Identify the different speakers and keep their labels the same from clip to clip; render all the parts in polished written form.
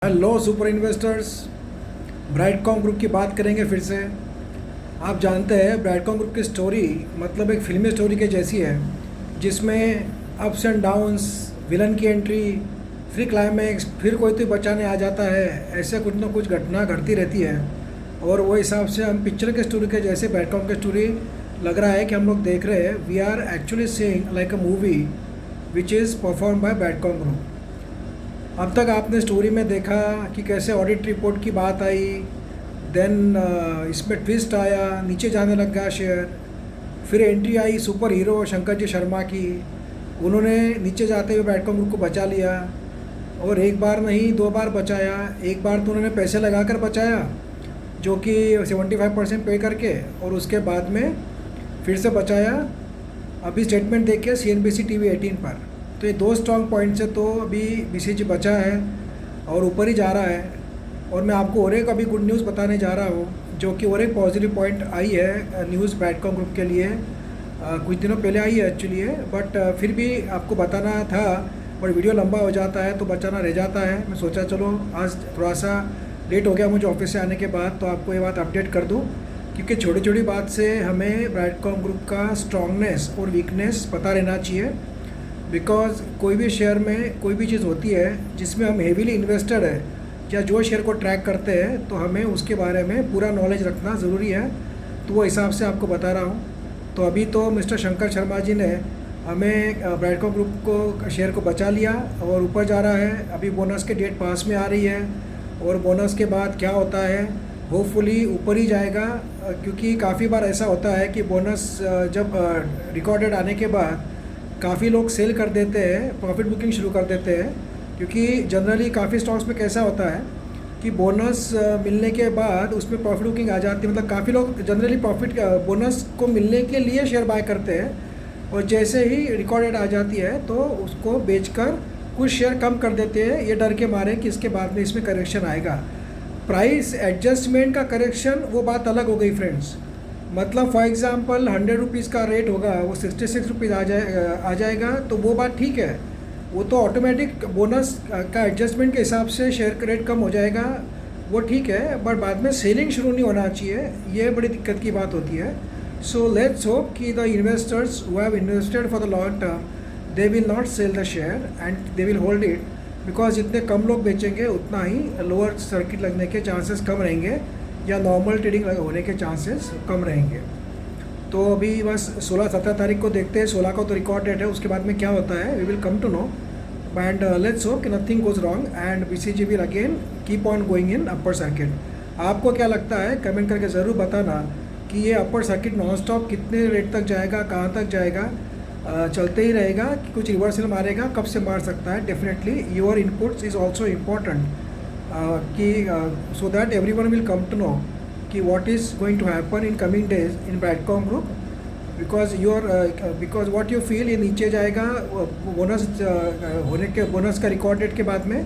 Speaker 1: Hello super investors. Brightcom group की बात करेंगे फिर से। आप जानते हैं ब्राइटकॉम ग्रुप की स्टोरी मतलब एक फिल्मी स्टोरी के जैसी है, जिसमें अप्स एंड डाउन्स, विलन की एंट्री, फिर क्लाइमैक्स, फिर कोई तो बचाने आ जाता है। ऐसे कुछ ना कुछ घटना घटती रहती है और वो हिसाब से हम पिक्चर के स्टोरी के जैसे ब्राइटकॉम की स्टोरी लग रहा है कि हम लोग देख रहे हैं। We are actually seeing like a movie which is perform by Brightcom group. अब तक आपने स्टोरी में देखा कि कैसे ऑडिट रिपोर्ट की बात आई, देन इसमें ट्विस्ट आया, नीचे जाने लग गया शेयर। फिर एंट्री आई सुपर हीरो शंकर जी शर्मा की। उन्होंने नीचे जाते हुए ब्राइटकॉम ग्रुप को बचा लिया और एक बार नहीं दो बार बचाया। एक बार तो उन्होंने पैसे लगाकर बचाया जो कि 75% पे करके, और उसके बाद में फिर से बचाया। अभी स्टेटमेंट देखिए CNBC TV 18 पर। तो ये दो स्ट्रॉन्ग पॉइंट से तो अभी BCG बचा है और ऊपर ही जा रहा है। और मैं आपको और एक अभी गुड न्यूज़ बताने जा रहा हूँ, जो कि और एक पॉजिटिव पॉइंट आई है न्यूज़ ब्राइटकॉम ग्रुप के लिए। कुछ दिनों पहले आई है एक्चुअली है, बट फिर भी आपको बताना था और वीडियो लंबा हो जाता है तो बचाना रह जाता है। मैं सोचा चलो आज थोड़ा सा लेट हो गया मुझे ऑफिस से आने के बाद, तो आपको ये बात अपडेट कर दूँ, क्योंकि छोटी छोटी बात से हमें ब्राइटकॉम ग्रुप का स्ट्रांगनेस और वीकनेस पता रहना चाहिए। बिकॉज कोई भी शेयर में कोई भी चीज़ होती है जिसमें हम हेवीली इन्वेस्टेड है या जो शेयर को ट्रैक करते हैं, तो हमें उसके बारे में पूरा नॉलेज रखना ज़रूरी है। तो वो हिसाब से आपको बता रहा हूँ। तो अभी तो मिस्टर शंकर शर्मा जी ने हमें ब्राइटकॉम ग्रुप को शेयर को बचा लिया और ऊपर जा रहा है। अभी बोनस के डेट पास में आ रही है और बोनस के बाद क्या होता है, होपफुली ऊपर ही जाएगा। क्योंकि काफ़ी बार ऐसा होता है कि बोनस जब रिकॉर्डेड आने के बाद काफ़ी लोग सेल कर देते हैं, प्रॉफिट बुकिंग शुरू कर देते हैं। क्योंकि जनरली काफ़ी स्टॉक्स में कैसा होता है कि बोनस मिलने के बाद उसमें प्रॉफिट बुकिंग आ जाती है। मतलब काफ़ी लोग जनरली प्रॉफिट बोनस को मिलने के लिए शेयर बाय करते हैं और जैसे ही रिकॉर्डेड आ जाती है तो उसको बेचकर कुछ शेयर कम कर देते हैं, ये डर के मारे कि इसके बाद में इसमें करेक्शन आएगा। प्राइस एडजस्टमेंट का करेक्शन वो बात अलग हो गई फ्रेंड्स। मतलब फॉर एग्ज़ाम्पल 100 रुपीज़ का रेट होगा, वो 66 रुपीज़ आ जाएगा, तो वो बात ठीक है। वो तो ऑटोमेटिक बोनस का एडजस्टमेंट के हिसाब से शेयर का रेट कम हो जाएगा, वो ठीक है। बट बाद में सेलिंग शुरू नहीं होना चाहिए, ये बड़ी दिक्कत की बात होती है। सो लेट्स होप कि the investors who have invested for the long term, they will not sell the share and they will hold it. Because जितने कम लोग बेचेंगे उतना ही लोअर सर्किट लगने के चांसेस कम रहेंगे या नॉर्मल ट्रेडिंग होने के चांसेस कम रहेंगे। तो अभी बस 16-17 तारीख को देखते हैं। 16 को तो रिकॉर्ड डेट है, उसके बाद में क्या होता है we will come to know. And let's hope कि nothing goes wrong and BCG will again keep on going in upper circuit. आपको क्या लगता है कमेंट करके ज़रूर बताना कि ये अपर सर्किट नॉन स्टॉप कितने रेट तक जाएगा, कहाँ तक जाएगा, चलते ही रहेगा कि कुछ रिवर्सल मारेगा, कब से मार सकता है। Definitely your inputs is also important कि so that everyone will come to know कि what is going to happen in coming days in Brightcom group. Because what you feel ये नीचे जाएगा बोनस होने के, बोनस का रिकॉर्ड डेट के बाद में,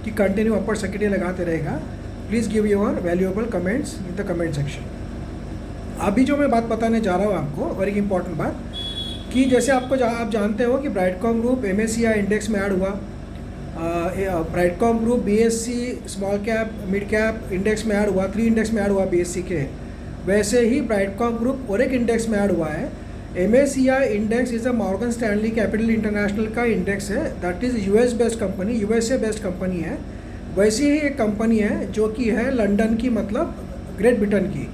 Speaker 1: कि कंटिन्यू अपर सर्किट लगाते रहेगा। Please give your valuable comments in the comment section. अभी जो मैं बात बताने जा रहा हूँ आपको, और एक इम्पॉर्टेंट बात, कि जैसे आप जानते हो कि ब्राइटकॉम ग्रुप MSCI इंडेक्स में ऐड हुआ। Brightcom group BSE small cap mid cap index में ऐड हुआ, 3 इंडेक्स में ऐड हुआ BSE के। वैसे ही ब्राइटकॉम ग्रुप और एक इंडेक्स में ऐड हुआ है। MSCI index is a Morgan Stanley capital international का इंडेक्स है, that is US based company, USA based company है। वैसी ही एक कंपनी है जो कि है लंदन की, मतलब ग्रेट ब्रिटेन की।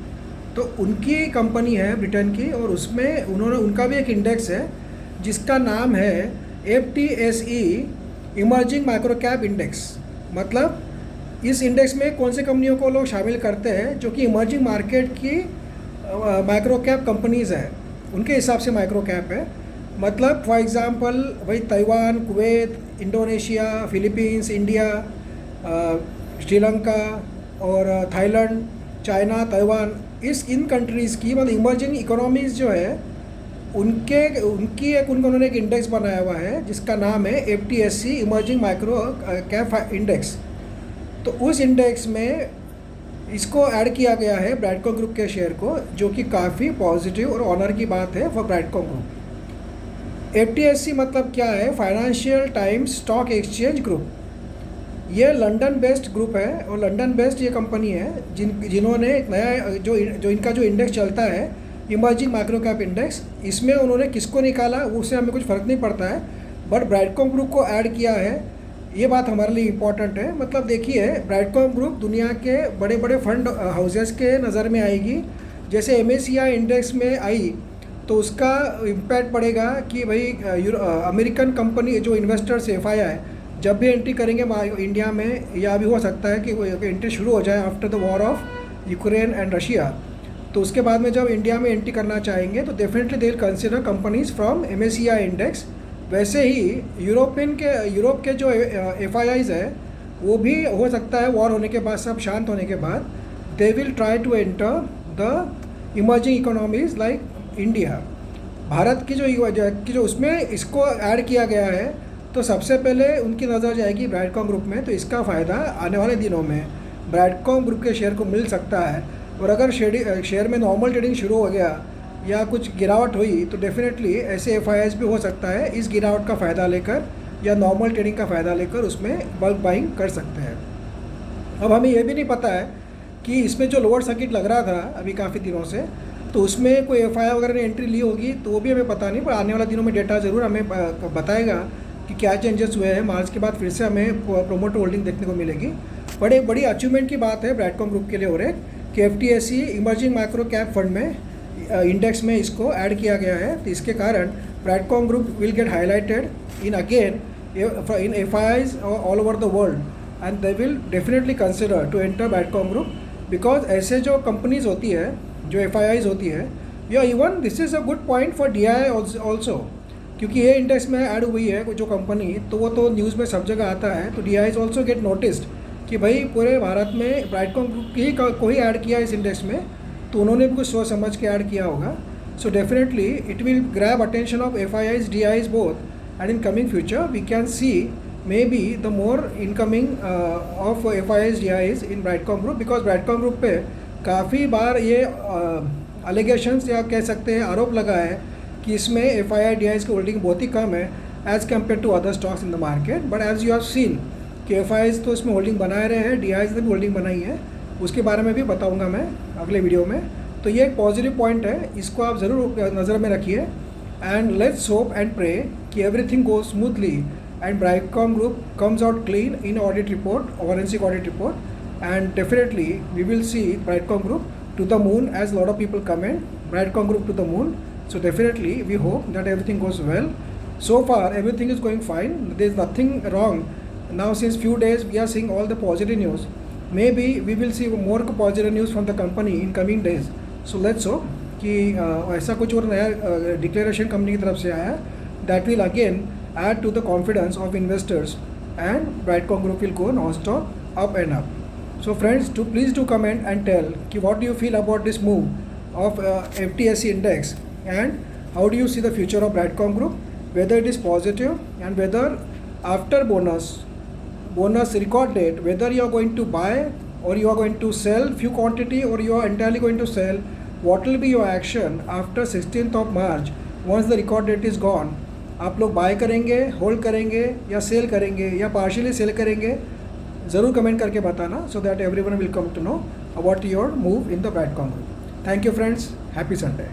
Speaker 1: तो उनकी कंपनी है ब्रिटेन की, और उसमें उनका भी एक इंडेक्स है जिसका नाम है FTSE emerging micro cap index. मतलब इस इंडेक्स में कौन सी कंपनियों को लोग शामिल करते हैं जो कि इमर्जिंग मार्केट की माइक्रो कैप कंपनीज़ है, उनके हिसाब से माइक्रो कैप है। मतलब फॉर एग्ज़ाम्पल वही Taiwan, Kuwait, Indonesia, Philippines, India, Sri Lanka और थाईलैंड, चाइना, ताइवान, इन कंट्रीज़ की मतलब इमर्जिंग इकोनॉमीज़ जो है उन्होंने एक इंडेक्स बनाया हुआ है जिसका नाम है FTSE emerging micro cap index. तो उस इंडेक्स में इसको ऐड किया गया है ब्राइटकॉम ग्रुप के शेयर को, जो कि काफ़ी पॉजिटिव और ऑनर की बात है फॉर ब्राइटकॉम ग्रुप। FTSE मतलब क्या है, financial times stock exchange group. ये लंदन बेस्ड ग्रुप है और लंदन बेस्ड ये कंपनी है जिन्होंने एक नया जो इनका जो इंडेक्स चलता है इमर्जिंग माइक्रो कैप इंडेक्स, इसमें उन्होंने किसको निकाला उससे हमें कुछ फ़र्क नहीं पड़ता है, बट ब्राइडकॉम ग्रुप को ऐड किया है, ये बात हमारे लिए इम्पॉर्टेंट है। मतलब देखिए, ब्राइडकॉम ग्रुप दुनिया के बड़े बड़े फंड हाउसेस के नज़र में आएगी। जैसे MSCI इंडेक्स में आई तो उसका इम्पैक्ट पड़ेगा कि भाई अमेरिकन कंपनी जो इन्वेस्टर्स FII जब भी एंट्री करेंगे इंडिया में, या भी हो सकता है कि वो एंट्री शुरू हो जाए after the war of Ukraine and Russia, तो उसके बाद में जब इंडिया में एंट्री करना चाहेंगे तो definitely they will consider companies from MSCI index. वैसे ही यूरोप के जो FIIs है वो भी हो सकता है वॉर होने के बाद, सब शांत होने के बाद, they will try to enter the emerging economies like India. Bharat की जो उसमें इसको ऐड किया गया है, तो सबसे पहले उनकी नज़र जाएगी ब्राइडकॉम ग्रुप में। तो इसका फ़ायदा आने वाले दिनों में ब्राइडकॉम ग्रुप के शेयर को मिल सकता है। और अगर शेयर में नॉर्मल ट्रेडिंग शुरू हो गया या कुछ गिरावट हुई तो डेफिनेटली ऐसे FIIs भी हो सकता है इस गिरावट का फ़ायदा लेकर या नॉर्मल ट्रेडिंग का फ़ायदा लेकर उसमें बल्क बाइंग कर सकते हैं। अब हमें ये भी नहीं पता है कि इसमें जो लोअर सर्किट लग रहा था अभी काफ़ी दिनों से, तो उसमें कोई FII वगैरह ने एंट्री ली होगी, तो वो भी हमें पता नहीं, पर आने वाले दिनों में डेटा ज़रूर हमें बताएगा कि क्या चेंजेस हुए हैं। मार्च के बाद फिर से हमें प्रोमोटर होल्डिंग देखने को मिलेगी। बट एक बड़ी अचीवमेंट की बात है ब्राइडकॉम ग्रुप के लिए और एक कि FTSE emerging micro cap fund में इंडेक्स में इसको ऐड किया गया है। तो इसके कारण ब्राइडकॉम group will get highlighted in again in FIIs all over the world, and they will definitely consider to enter ब्राइडकॉम group, because ऐसे जो कंपनीज होती है, जो FIIs होती है, या even this is a good point for DI also, क्योंकि ये इंडेक्स में ऐड हुई है जो कंपनी, तो वो तो न्यूज़ में सब जगह आता है। तो DIs ऑल्सो गेट नोटिस्ड कि भाई पूरे भारत में ब्राइडकॉम ग्रुप ही को ही ऐड किया इस इंडेक्स में, तो उन्होंने भी कुछ सोच समझ के ऐड किया होगा। So definitely it will grab attention of FIIs, DIs both, and in coming future we can see may be the more incoming of FIIs, DIs in ब्राइडकॉम group, because ब्राइडकॉम group पे काफ़ी बार ये अलिगेशंस या कह सकते हैं आरोप लगा है कि इसमें FII, DIs की होल्डिंग बहुत ही कम है as compare to other stocks in the market. But as you have seen कि FIIs तो इसमें होल्डिंग बनाए रहे हैं, DIs ने भी होल्डिंग बनाई है, उसके बारे में भी बताऊंगा मैं अगले वीडियो में। तो ये एक पॉजिटिव पॉइंट है, इसको आप ज़रूर नज़र में रखिए। And let's hope and pray कि everything goes smoothly and ब्राइडकॉम group comes out clean in audit report, forensic audit report, and definitely we will see ब्राइडकॉम group to the moon, as a lot of people comment Bradcom group to the moon. So definitely we hope that everything goes well. So far everything is going fine, there is nothing wrong. Now since few days we are seeing all the positive news. Maybe we will see more positive news from the company in coming days. So let's hope कि ऐसा कुछ और नया declaration company की तरफ से आया that will again add to the confidence of investors, and Bradcom group will go non-stop up and up. So friends, please do comment and tell कि what do you feel about this move of FTSE index, and how do you see the future of Bradcom group, whether it is positive, and whether after bonus record date, whether you are going to buy or you are going to sell few quantity, or you are entirely going to sell. What will be your action after 16th of March once the record date is gone? आप लोग bye करेंगे, hold करेंगे, या cell करेंगे, या partially cell करेंगे? ज़रूर comment करके बताना, so that everyone will come to know about your move in the ब्राइडकॉम group. Thank you friends, happy Sunday.